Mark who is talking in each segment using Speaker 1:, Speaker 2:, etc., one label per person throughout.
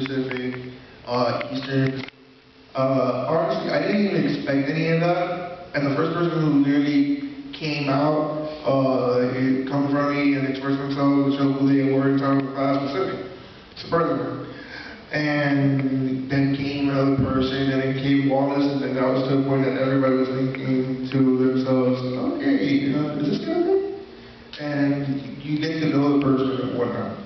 Speaker 1: Pacific, Eastern. Honestly, I didn't even expect any of that. And the first person who literally came out, come from me and expressed themselves, show who they were in terms of class Pacific. It's a person. And then came another person, and then came Wallace, and then that was to the point that everybody was thinking to themselves, okay, is this gonna work? And you get to know the person and whatnot.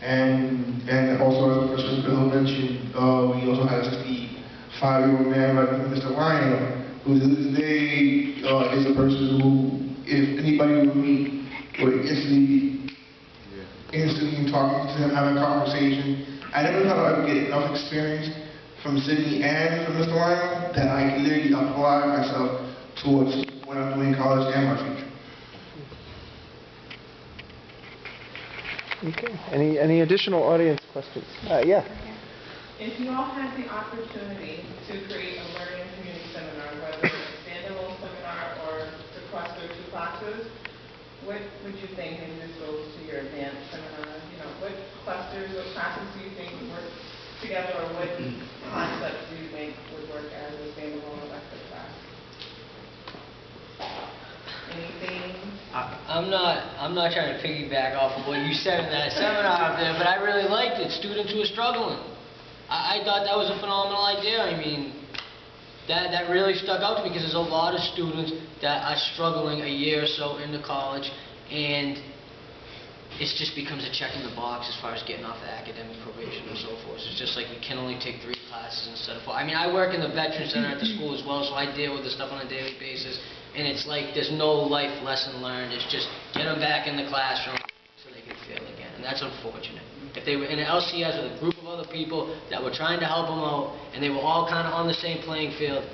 Speaker 1: And also, as Professor Bill mentioned, we also had a 65-year-old man by the name of Mr. Lionel, who to this day is a person who, if anybody would meet, would instantly talking to him, having a conversation. I never thought I would get enough experience from Sydney and from Mr. Lionel that I could literally apply myself towards what I'm doing in college and my future.
Speaker 2: Okay. Any additional audience questions? Yeah.
Speaker 3: If you all had the opportunity to create a learning community seminar, whether it's a standalone seminar or to cluster two classes, what would you think, and this goes to your advanced seminar, what clusters, what classes do you think would work together, or what concepts do you think would work as a standalone elective class? Anything?
Speaker 4: I'm not trying to piggyback off of what you said in that seminar up there, but I really liked it. Students who are struggling. I thought that was a phenomenal idea. I mean, that really stuck out to me because there's a lot of students that are struggling a year or so into college, and it just becomes a check in the box as far as getting off the academic probation and so forth. It's just like you can only take 3 classes instead of 4. I mean, I work in the Veteran Center at the school as well, so I deal with this stuff on a daily basis, and it's like there's no life lesson learned. It's just get them back in the classroom so they can fail again, and that's unfortunate. If they were in an LCS with a group of other people that were trying to help them out, and they were all kind of on the same playing field,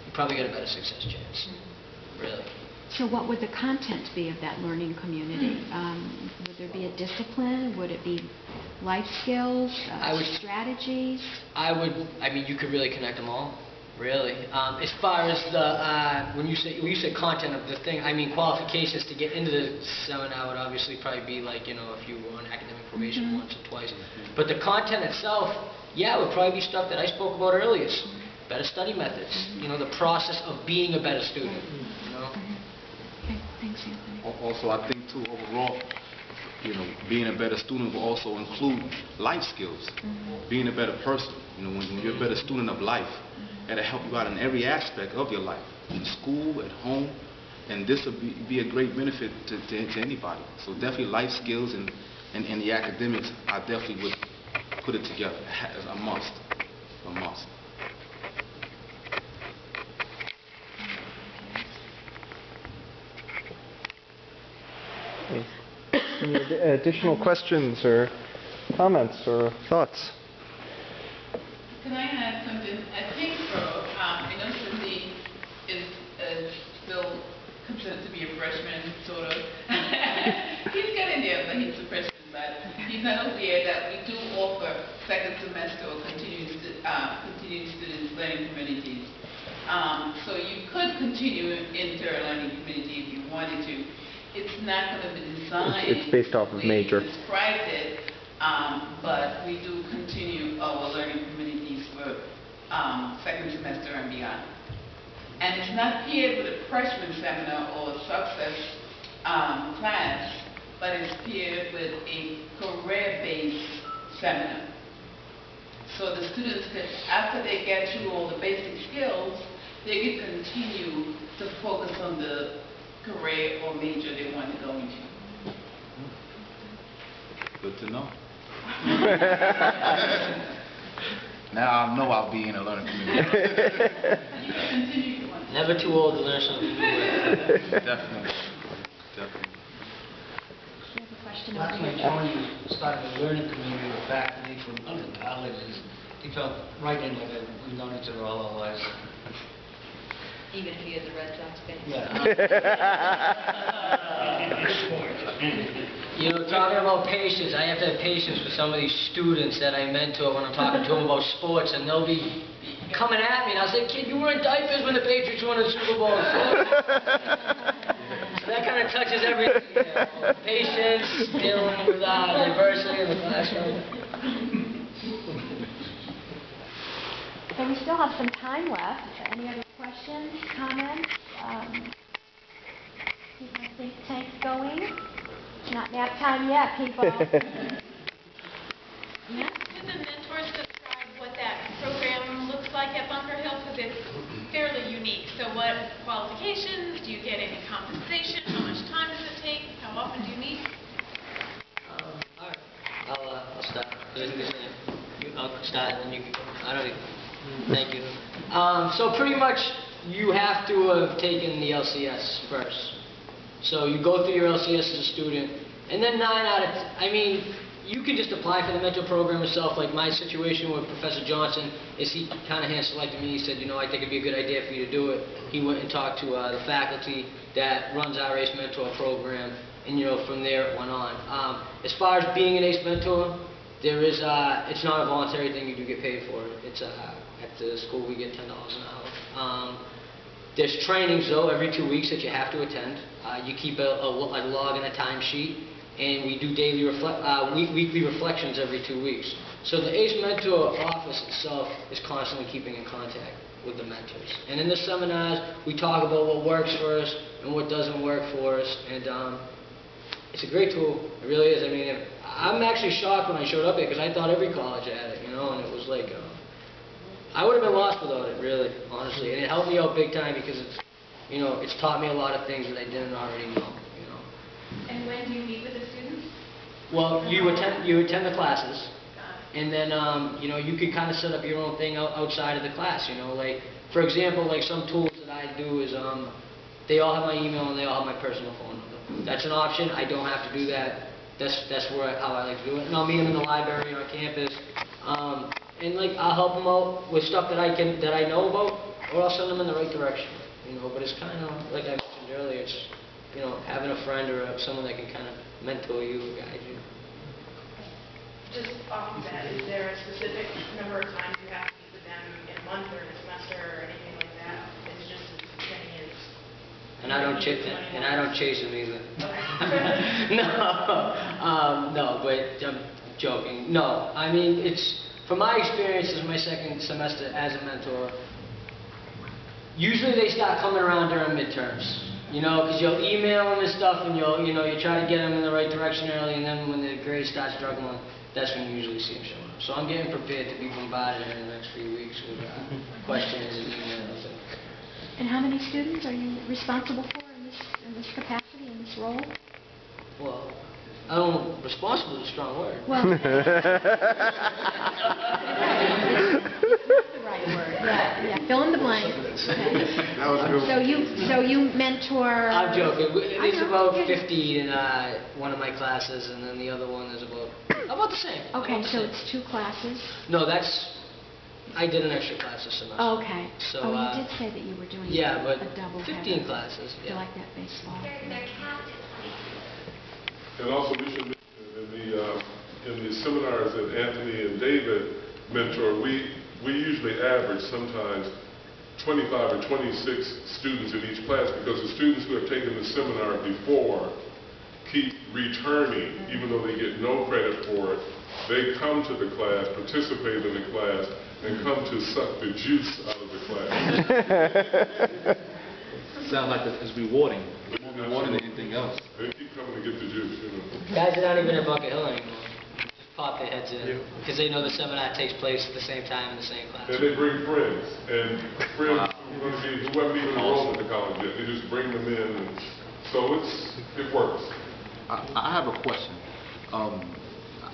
Speaker 4: you probably get a better success chance, really.
Speaker 5: So what would the content be of that learning community? Would there be a discipline? Would it be life skills, strategies?
Speaker 4: I mean, you could really connect them all, really. As far as the, when you say content of the thing, I mean qualifications to get into the seminar would obviously probably be like, if you were on academic probation once or twice. But the content itself, yeah, would probably be stuff that I spoke about earlier. Better study methods, the process of being a better student,
Speaker 5: Okay, thanks, Anthony.
Speaker 6: Also, I think too, overall, being a better student will also include life skills. Being a better person. When you're a better student of life, it'll help you out in every aspect of your life, in school, at home, and this will be a great benefit to anybody. So definitely life skills and the academics, I definitely would put it together as a must. A must.
Speaker 2: Any additional questions or comments or thoughts?
Speaker 7: Can I add something? At Kingsborough, I know Cindy is still considered to be a freshman, sort of. He's getting there, but he's a freshman. But he's not aware that we do offer second semester or continuing students learning communities. So you could continue into a learning community if you wanted to. It's not going to be designed.
Speaker 2: It's based off of major.
Speaker 7: We described it, but we do continue our learning communities for second semester and beyond. And it's not paired with a freshman seminar or a success class, but it's paired with a career-based seminar. So the students can, after they get through all the basic skills, they can continue to focus on the career or major they want to go into.
Speaker 6: Good to know. Now I know I'll be in a learning community.
Speaker 4: Never too old to learn something new.
Speaker 6: Definitely. Definitely.
Speaker 5: You have a question
Speaker 4: Last
Speaker 5: over
Speaker 4: time
Speaker 5: here.
Speaker 4: Tony started a learning community with faculty from other colleges. He felt right in like we've known each other all our lives.
Speaker 8: Even if he is a Red Sox fan.
Speaker 4: Yeah. Talking about patience, I have to have patience with some of these students that I mentor when I'm talking to them about sports, and they'll be coming at me, and I'll say, kid, you were in diapers when the Patriots won the Super Bowl. So that kind of touches everything. Patience, dealing with diversity in the classroom.
Speaker 5: Okay, we still have some time left. Any other questions, comments? Keep my think tank going. It's not nap time yet, people. Yeah?
Speaker 9: Could the mentors describe what that program looks like at Bunker Hill? Because it's fairly unique. So what qualifications? Do you get any compensation? How much time does it take? How often do you meet?
Speaker 4: All right. I'll start. I'll start and then you can go. I don't even. Thank you. So pretty much you have to have taken the LCS first. So you go through your LCS as a student, and then 9 out of I mean, you can just apply for the mentor program yourself. Like my situation with Professor Johnson is he kind of hand-selected me. He said, I think it'd be a good idea for you to do it. He went and talked to the faculty that runs our ACE Mentor program, and from there it went on. As far as being an ACE Mentor, there is it's not a voluntary thing. You do get paid for it. It's at the school we get $10 an hour. There's trainings though every 2 weeks that you have to attend. You keep a log and a timesheet, and we do weekly reflections every 2 weeks. So the ACE Mentor office itself is constantly keeping in contact with the mentors. And in the seminars, we talk about what works for us and what doesn't work for us. And it's a great tool. It really is. I mean, I'm actually shocked when I showed up here because I thought every college had it, and it was like, I would have been lost without it, really, honestly. And it helped me out big time because it's taught me a lot of things that I didn't already know.
Speaker 9: And when do you meet with the students?
Speaker 4: Well, you attend the classes, and then you can kind of set up your own thing outside of the class. Like for example, like some tools that I do is they all have my email and they all have my personal phone number. That's an option. I don't have to do that. That's how I like to do it. And I'll meet them in the library on campus, and like I'll help them out with stuff that I know about, or I'll send them in the right direction. But it's kind of like I mentioned earlier. It's having a friend or someone that can kind of mentor you or guide you.
Speaker 3: Just off of that, is there a specific number of times you have to meet with them in a month or in a semester or anything like that? It's just as many as...
Speaker 4: And I don't chase them either. No, but I'm joking. No, I mean, from my experience as my second semester as a mentor, usually they start coming around during midterms. Because you'll email them and stuff, and you try to get them in the right direction early, and then when the grades start struggling, that's when you usually see them showing up. So I'm getting prepared to be bombarded in the next few weeks with questions and emails.
Speaker 5: And how many students are you responsible for in this capacity, in this role?
Speaker 4: Well, I don't know, responsible is a strong word.
Speaker 5: Well, it's the right word. Yeah, fill in the blank. Okay.
Speaker 1: That was a good one.
Speaker 5: So you mentor...
Speaker 4: I'm joking. It's about 50 in one of my classes, and then the other one is about the same.
Speaker 5: Okay, so it's 2 classes?
Speaker 4: No, I did an extra class this semester.
Speaker 5: Oh, okay.
Speaker 4: So,
Speaker 5: you did say that you were doing
Speaker 4: but
Speaker 5: a double
Speaker 4: 15 classes.
Speaker 5: You like that baseball?
Speaker 10: And also we should mention in the seminars that Anthony and David mentor, we usually average sometimes 25 or 26 students in each class because the students who have taken the seminar before keep returning even though they get no credit for it. They come to the class, participate in the class, and come to suck the juice out of the class.
Speaker 6: Sound like it's rewarding. More rewarding than anything else.
Speaker 10: They keep coming to get the juice,
Speaker 4: Guys that aren't even at Bunker Hill anymore just pop their heads in because they know the seminar takes place at the same time in the same class.
Speaker 10: And they bring friends, and friends who haven't even enrolled at the college yet. They just bring them in, and so it works.
Speaker 6: I have a question.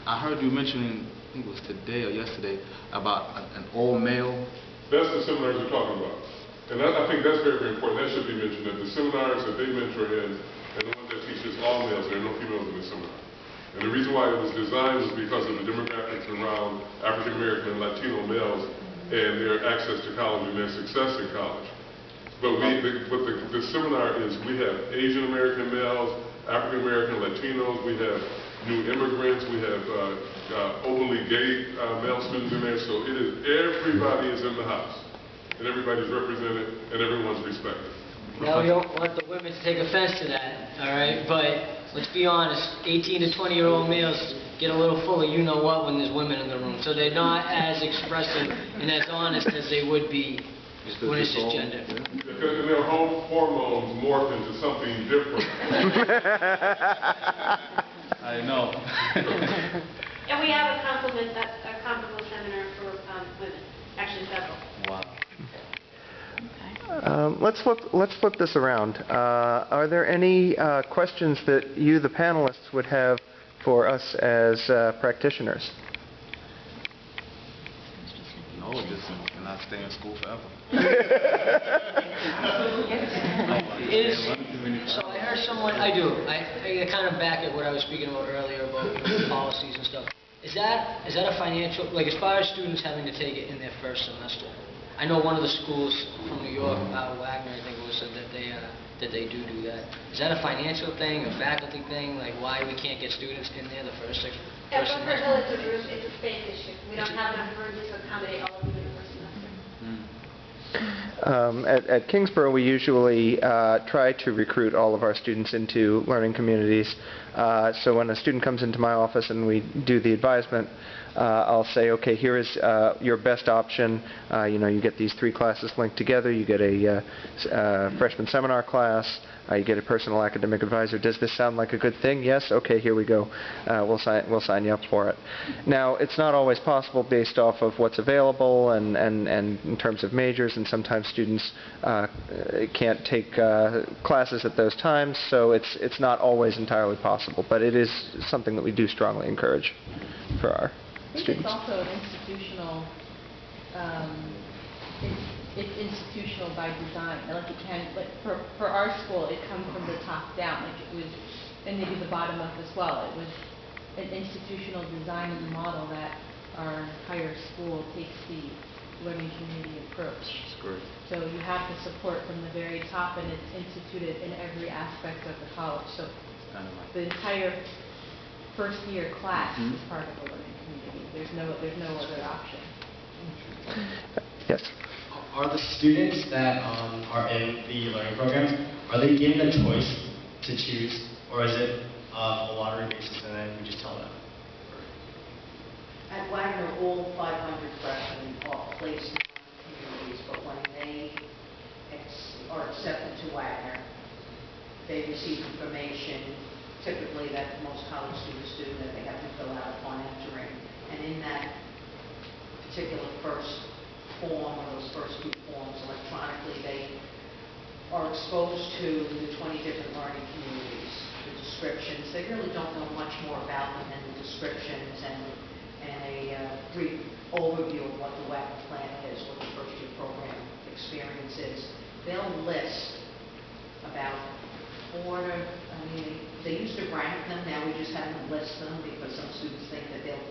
Speaker 6: I heard you mentioning, I think it was today or yesterday, about an all-male.
Speaker 10: That's the seminars we're talking about. And I think that's very, very important. That should be mentioned, that the seminars that they mentor in, and the ones that teach is all males, there are no females in the seminar. And the reason why it was designed was because of the demographics around African American and Latino males and their access to college and their success in college. But the seminar is, we have Asian American males, African American Latinos, we have new immigrants, we have openly gay male students in there, so it is, everybody is in the house, and everybody's represented, and everyone's respected.
Speaker 4: Now we don't want the women to take offense to that, all right? But let's be honest, 18 to 20-year-old males get a little full of you-know-what when there's women in the room. So they're not as expressive and as honest as they would be when it's just gender.
Speaker 10: Because their whole hormones morph into something different.
Speaker 6: I know.
Speaker 11: And we have a comparable seminar for women, actually several.
Speaker 6: Wow.
Speaker 2: Let's flip this around. Are there any questions that you, the panelists, would have for us as practitioners?
Speaker 6: No, just cannot stay in school forever.
Speaker 4: So I heard someone, I do, I kind of back at what I was speaking about earlier about policies and stuff. Is that a financial, like as far as students having to take it in their first semester? I know one of the schools from New York, Wagner, I think it was, said that they do that. Is that a financial thing, a faculty thing? Like why we can't get students in there the first
Speaker 11: At
Speaker 4: semester?
Speaker 11: Bunker Hill, it's a space issue. We don't have enough room to accommodate all of them in the first semester.
Speaker 2: At Kingsborough, we usually try to recruit all of our students into learning communities. So when a student comes into my office and we do the advisement, I'll say, okay, here is your best option. You get these 3 classes linked together. You get a freshman seminar class. You get a personal academic advisor. Does this sound like a good thing? Yes? Okay, here we go. We'll sign you up for it. Now, it's not always possible based off of what's available and in terms of majors, and sometimes students can't take classes at those times, so it's not always entirely possible, but it is something that we do strongly encourage for our students.
Speaker 8: It's also an institutional, it's institutional by design. Like it can, like for our school, it comes from the top down. Like it was, and maybe the bottom up as well. It was an institutional design of the model that our entire school takes the learning community approach.
Speaker 6: That's great.
Speaker 8: So you have the support from the very top, and it's instituted in every aspect of the college. So
Speaker 6: Kind of like
Speaker 8: the entire first year class is part of the learning community. There's no other option.
Speaker 2: Yes?
Speaker 12: Are the students that are in the learning programs, are they given a choice to choose, or is it a lottery basis and then we just tell them?
Speaker 13: At Wagner, all 500 freshmen are placed in communities, but when they are accepted to Wagner, they receive information, typically that most college students do, that they have to fill out upon entering. And in that particular first form, or those first 2 forms electronically, they are exposed to the 20 different learning communities, the descriptions. They really don't know much more about them than the descriptions and a brief overview of what the Wagner plan is, what the first year program experience is. They'll list about 4 to, they used to rank them, now we just have them list them because some students think that they'll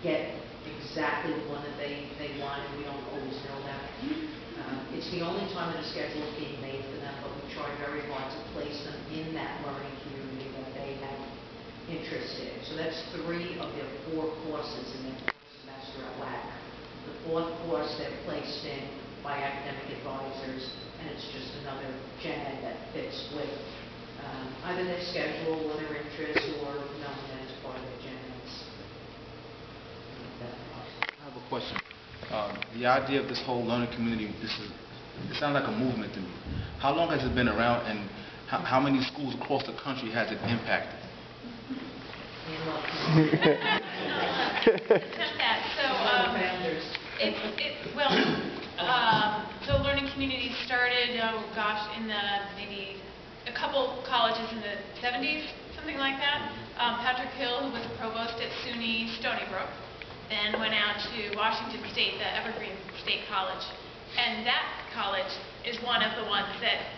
Speaker 13: get exactly the one that they want, and we don't always know that. It's the only time that a schedule is being made for them, but we try very hard to place them in that learning community that they have interest in. So that's 3 of their 4 courses in their first semester at Wagner. The 4th course they're placed in by academic advisors, and it's just another gen ed that fits with either their schedule or their interests, or knowing that it's part of their gen eds.
Speaker 6: I have a question. The idea of this whole learning community, it sounds like a movement to me. How long has it been around, and how many schools across the country has it impacted?
Speaker 9: The learning community started, in maybe a couple colleges in the 70s, something like that. Patrick Hill, who was a provost at SUNY Stony Brook, then went out to Washington State, the Evergreen State College. And that college is one of the ones that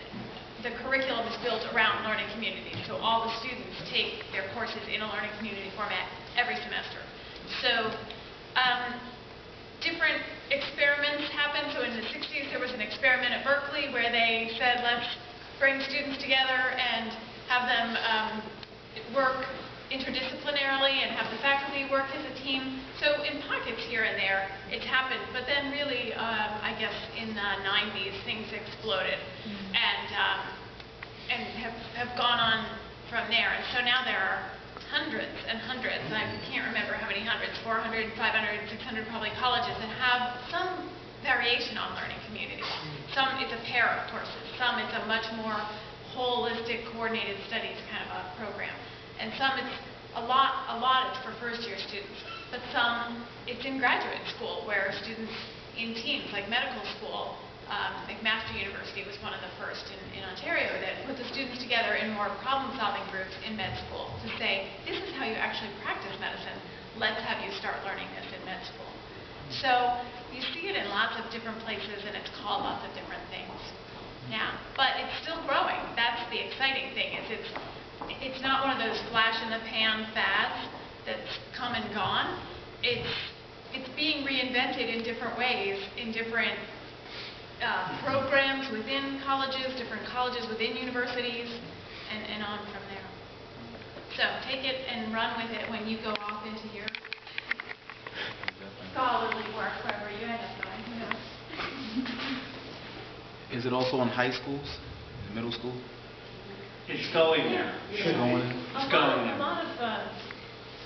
Speaker 9: the curriculum is built around learning communities. So all the students take their courses in a learning community format every semester. So different experiments happen. So in the 60s, there was an experiment at Berkeley where they said, let's bring students together and have them work interdisciplinarily and have the faculty work as a team. So in pockets here and there, it's happened. But then really, I guess in the 90s, things exploded and have gone on from there. And so now there are hundreds and hundreds, I can't remember how many hundreds, 400, 500, 600 probably colleges that have some variation on learning community. Some it's a pair of courses, some it's a much more holistic, coordinated studies kind of a program. And some it's a lot it's for first-year students. But some it's in graduate school where students in teams, like medical school, McMaster University was one of the first in Ontario that put the students together in more problem-solving groups in med school to say, this is how you actually practice medicine. Let's have you start learning this in med school. So you see it in lots of different places, and it's called lots of different things now. But it's still growing. That's the exciting thing. It's not one of those flash-in-the-pan fads that's come and gone. It's being reinvented in different ways, in different programs within colleges, different colleges within universities, and on from there. So take it and run with it when you go off into your scholarly work, wherever you end up going, who knows.
Speaker 6: Is it also in high schools, in middle school?
Speaker 14: It's going there.
Speaker 6: It's going there.
Speaker 14: It's going
Speaker 9: A
Speaker 14: there.
Speaker 9: lot of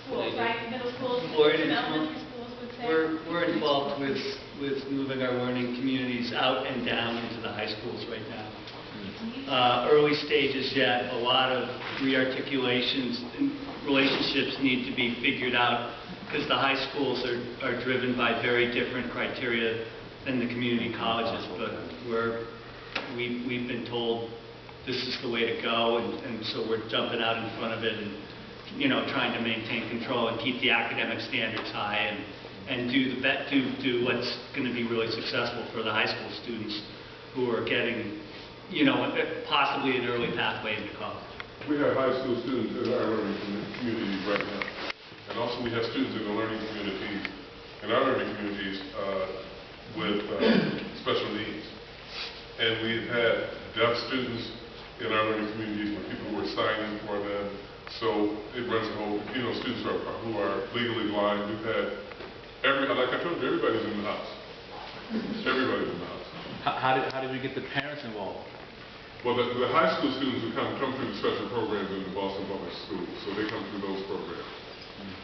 Speaker 9: schools, right? Middle schools,
Speaker 14: Or
Speaker 9: some elementary schools would say.
Speaker 14: We're involved with moving our learning communities out and down into the high schools right now. Early stages yet, a lot of rearticulations and relationships need to be figured out because the high schools are driven by very different criteria than the community colleges, but we've been told this is the way to go, and so we're jumping out in front of it and trying to maintain control and keep the academic standards high and do what's going to be really successful for the high school students who are getting possibly an early pathway into college.
Speaker 10: We have high school students in our learning communities right now. And also we have students in the learning communities, in our learning communities with special needs. And we've had deaf students in our learning communities where people were signing for them. So it runs a whole, students who are legally blind. We've had like I told you, everybody's in the house. Everybody's in the house.
Speaker 6: How did we get the parents involved?
Speaker 10: Well, the high school students who come through the special programs in the Boston Public Schools, so they come through those programs.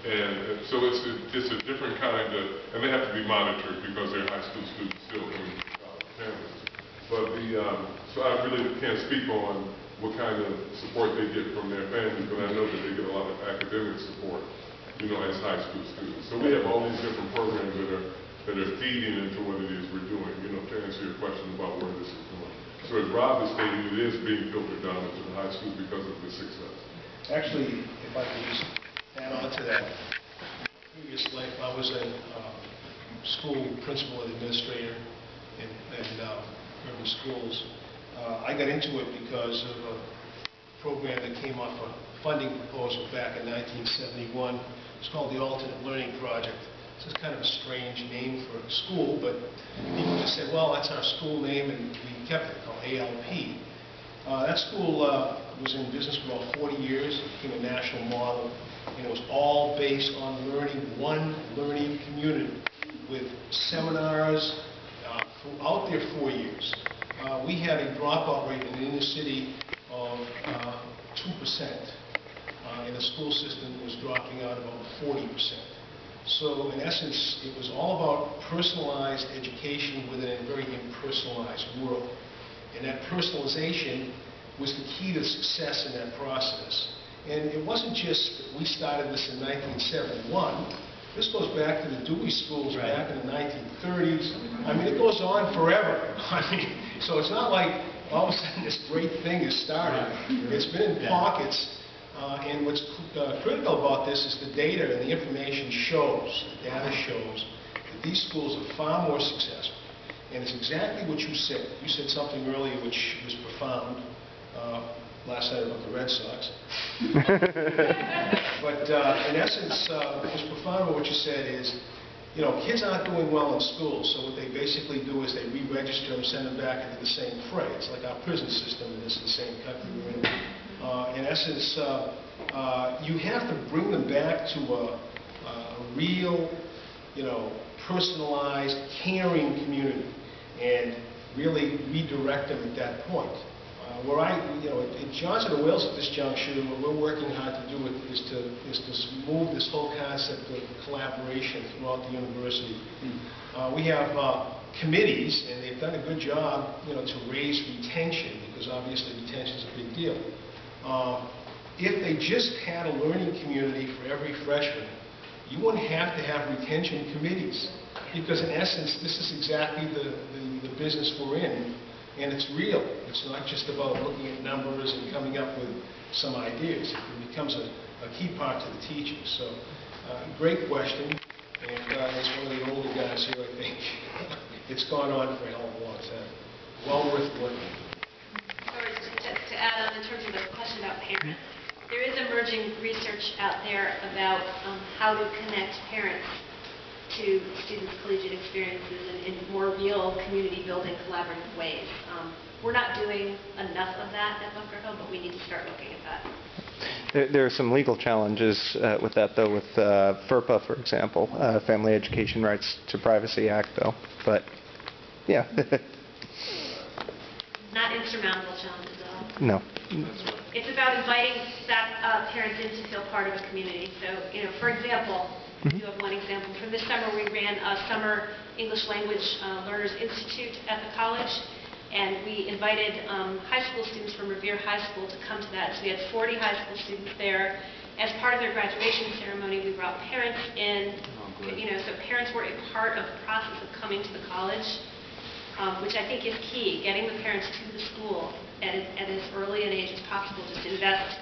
Speaker 10: And so it's a different kind of, and they have to be monitored because they're high school students still coming from college families. But so I really can't speak on what kind of support they get from their families, but I know that they get a lot of academic support, as high school students. So we have all these different programs that are feeding into what it is we're doing, to answer your question about where this is going. So as Rob is stating, it is being filtered down into the high school because of the success.
Speaker 15: Actually, if I could just add on to that, previous life I was a school principal and administrator in urban schools. I got into it because of a program that came off a funding proposal back in 1971. It's called the Alternate Learning Project. This is kind of a strange name for a school, but people just said, well, that's our school name, and we kept it called ALP. That school was in business for about 40 years. It became a national model, and it was all based on learning, one learning community with seminars throughout their 4 years. We had a dropout rate in the inner city of 2%, and the school system was dropping out about 40%. So in essence, it was all about personalized education within a very impersonalized world. And that personalization was the key to success in that process. And it wasn't just that we started this in 1971. This goes back to the Dewey schools back in the 1930s. I mean, it goes on forever. So it's not like all of a sudden this great thing is started. It's been in pockets. And what's critical about this is the data and the information shows, the data shows, that these schools are far more successful. And it's exactly what you said. You said something earlier which was profound last night about the Red Sox. But in essence, what's profound about what you said is, kids aren't doing well in school, so what they basically do is they re-register them, send them back into the same fray. It's like our prison system, and it's the same country we're in. In essence, you have to bring them back to a real, personalized, caring community and really redirect them at that point. Where at Johnson and Wales at this juncture, what we're working hard to do is to move this whole concept of collaboration throughout the university. We have committees, and they've done a good job, to raise retention, because obviously retention is a big deal. If they just had a learning community for every freshman, you wouldn't have to have retention committees, because in essence, this is exactly the business we're in, and it's real. It's not just about looking at numbers and coming up with some ideas. It becomes a key part to the teaching. So, great question, and as one of the older guys here, I think it's gone on for a hell of a long time. Well worth looking.
Speaker 11: Sorry, to add on in terms of the question about parents, there is emerging research out there about how to connect parents to students' collegiate experiences in more real community-building, collaborative ways. We're not doing enough of that at Bunker Hill, but we need to start looking at that.
Speaker 2: There are some legal challenges with that, though, with FERPA, for example, Family Education Rights to Privacy Act, though. But, yeah.
Speaker 11: Not insurmountable challenges at all.
Speaker 2: No.
Speaker 11: It's about inviting parents in to feel part of a community. So, for example, you have one example. For this summer, we ran a Summer English Language Learners Institute at the college, and we invited high school students from Revere High School to come to that. So we had 40 high school students there. As part of their graduation ceremony, we brought parents in, so parents were a part of the process of coming to the college, which I think is key, getting the parents to the school at as early an age as possible, just invest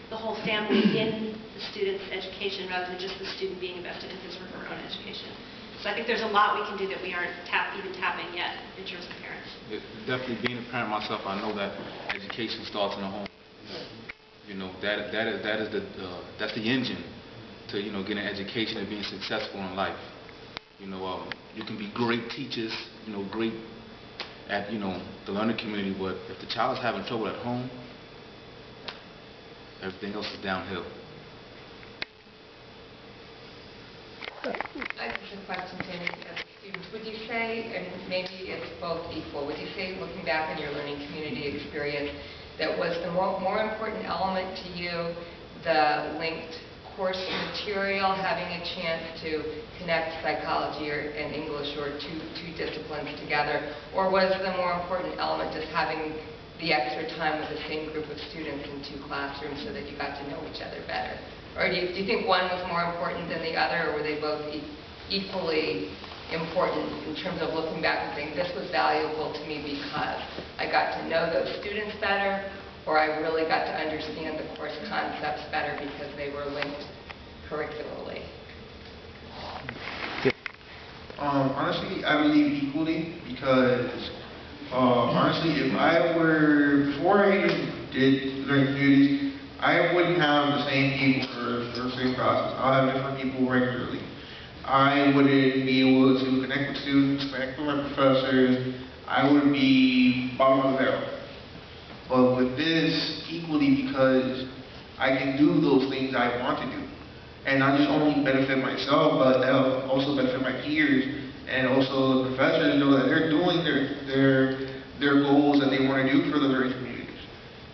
Speaker 11: the whole family in the student's education rather than just the student being invested in his or her own education. So I think there's a lot we can do that we aren't even tapping yet in terms of parents.
Speaker 6: Definitely, being a parent myself, I know that education starts in the home. That's the engine to getting an education and being successful in life. You can be great teachers, great at the learning community, but if the child is having trouble at home, everything else is downhill.
Speaker 16: I have a question to any of the students. Would you say, and maybe it's both equal, would you say, looking back on your learning community experience, that was the more important element to you the linked course material, having a chance to connect psychology and English or two disciplines together, or was the more important element just having the extra time with the same group of students in two classrooms so that you got to know each other better? Or do you think one was more important than the other, or were they both equally important in terms of looking back and saying, this was valuable to me because I got to know those students better, or I really got to understand the course concepts better because they were linked curricularly?
Speaker 1: Honestly, I believe equally, because honestly, if before I even did learning communities, I wouldn't have the same people for the same process. I'll have different people regularly. I wouldn't be able to connect with students, connect with my professors. I would be bottom of the barrel. But with this, equally, because I can do those things I want to do. And not just only benefit myself, but that'll also benefit my peers and also the professors, that they're doing their goals that they want to do for the learning communities.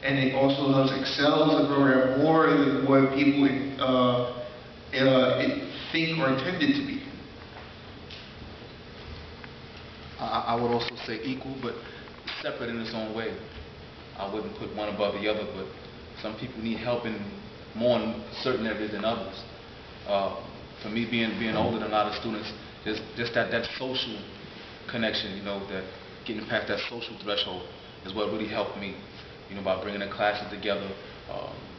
Speaker 1: And it also helps excel the program more than what people think or intended to be.
Speaker 6: I would also say equal, but separate in its own way. I wouldn't put one above the other, but some people need help in more in certain areas than others. For me, being older than a lot of students, just that social connection, that getting past that social threshold is what really helped me, by bringing the classes together,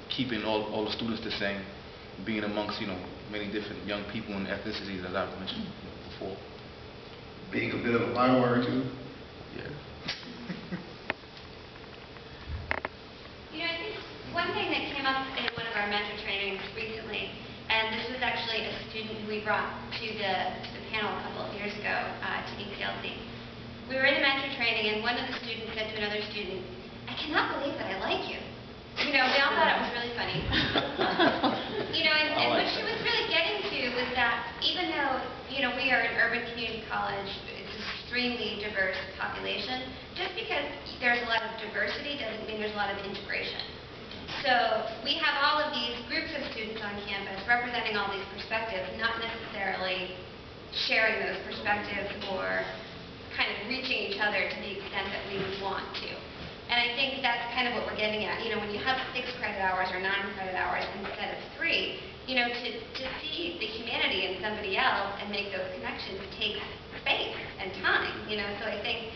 Speaker 6: keeping all the students the same, being amongst, many different young people and ethnicities, as I've mentioned before.
Speaker 1: Being a bit of a bywater, too.
Speaker 6: Yeah.
Speaker 11: I think one thing that came up in one of our mentor trainings recently, and this was actually a student who we brought to the panel a couple of years ago to ECLC. We were in a mentor training, and one of the students said to another student, "I cannot believe that I like you." We all thought it was really funny. And what she was really getting to was that even though, we are an urban community college, it's a extremely diverse population. Just because there's a lot of diversity doesn't mean there's a lot of integration. So we have all of these groups of students on campus representing all these perspectives, not necessarily sharing those perspectives or kind of reaching each other to the extent that we would want to. And I think that's kind of what we're getting at. You know, when you have 6 credit hours or 9 credit hours instead of 3, you know, to see the humanity in somebody else and make those connections takes space and time, you know. So I think,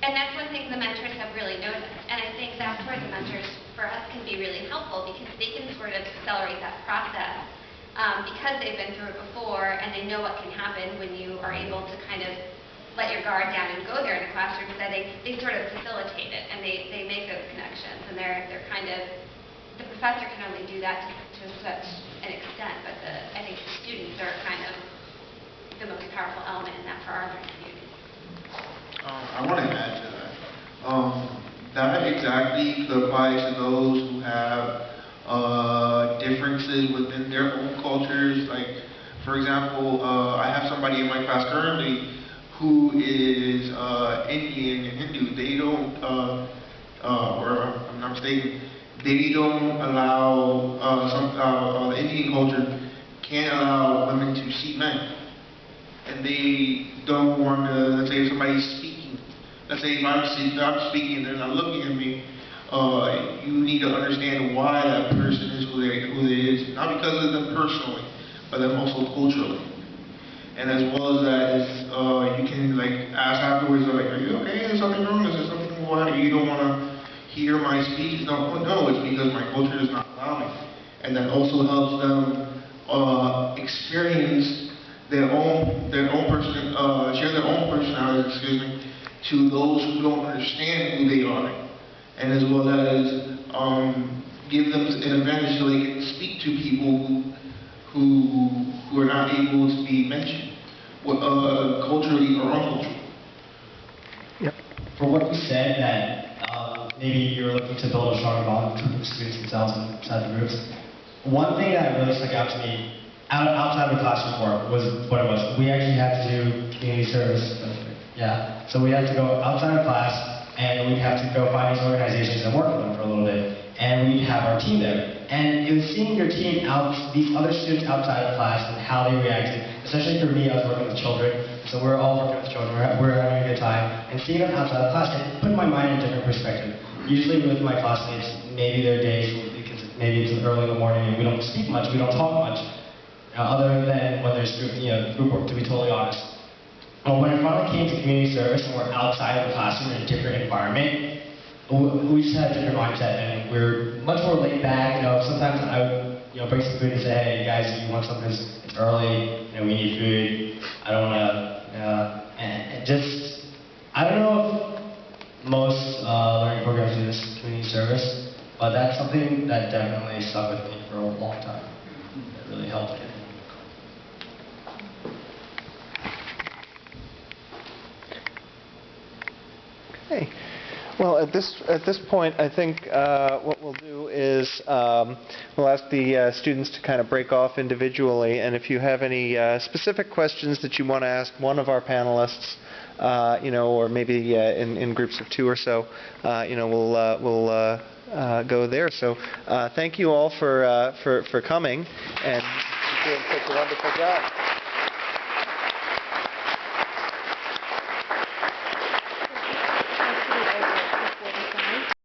Speaker 11: and that's one thing the mentors have really noticed. And I think that's where the mentors, for us, can be really helpful because they can sort of accelerate that process because they've been through it before and they know what can happen when you are able to kind of let your guard down and go there in a classroom setting. They sort of facilitate it and they make those connections, and they're kind of, the professor can only do that to such an extent, but I think the students are kind of the most powerful element in that for our learning community.
Speaker 1: I want to add to that. That exactly could apply to those who have differences within their own cultures. Like, for example, I have somebody in my class currently who is Indian and Hindu. They don't, or if I'm not mistaken, they don't allow, the Indian culture can't allow women to see men. And they don't want to, let's say if somebody's speaking, let's say if I'm speaking and they're not looking at me, you need to understand why that person is who they is, not because of them personally, but then also culturally. And as well as that, you can like ask afterwards, like, are you okay? Is something wrong? Is there something why you don't want to hear my speech? No, it's because my culture does not allow me. And that also helps them experience their own person, share their own personality, to those who don't understand who they are, and as well as give them an advantage so they can speak to people who are not able to be mentioned, culturally or unculturally.
Speaker 2: Yep.
Speaker 12: For what you said, that maybe you're looking to build a strong bond between the students themselves inside the groups, one thing that really stuck out to me outside of the classroom work was what it was. We actually had to do community service. Yeah. So we had to go outside of class and we'd have to go find these organizations and work with them for a little bit. And we'd have our team there. And it was seeing your team these other students outside of class and how they reacted. Especially for me, I was working with children. So we're all working with children. We're having a good time. And seeing them outside of class, it put my mind in a different perspective. Usually with my classmates, maybe there are days because maybe it's early in the morning and we don't speak much, we don't talk much. Other than when there's group work, to be totally honest. But when it finally came to community service and we're outside of the classroom in a different environment, we just had a different mindset and we're much more laid back. Sometimes I would bring some food and say, hey guys, you want something? It's early, we need food. I don't want to, and just, I don't know if most learning programs do this community service, but that's something that definitely stuck with me for a long time. It really helped me.
Speaker 2: Okay. Well, at this point, I think what we'll do is we'll ask the students to kind of break off individually, and if you have any specific questions that you want to ask one of our panelists, or maybe in groups of 2 or so, we'll go there. So thank you all for coming, and you're doing such a wonderful job.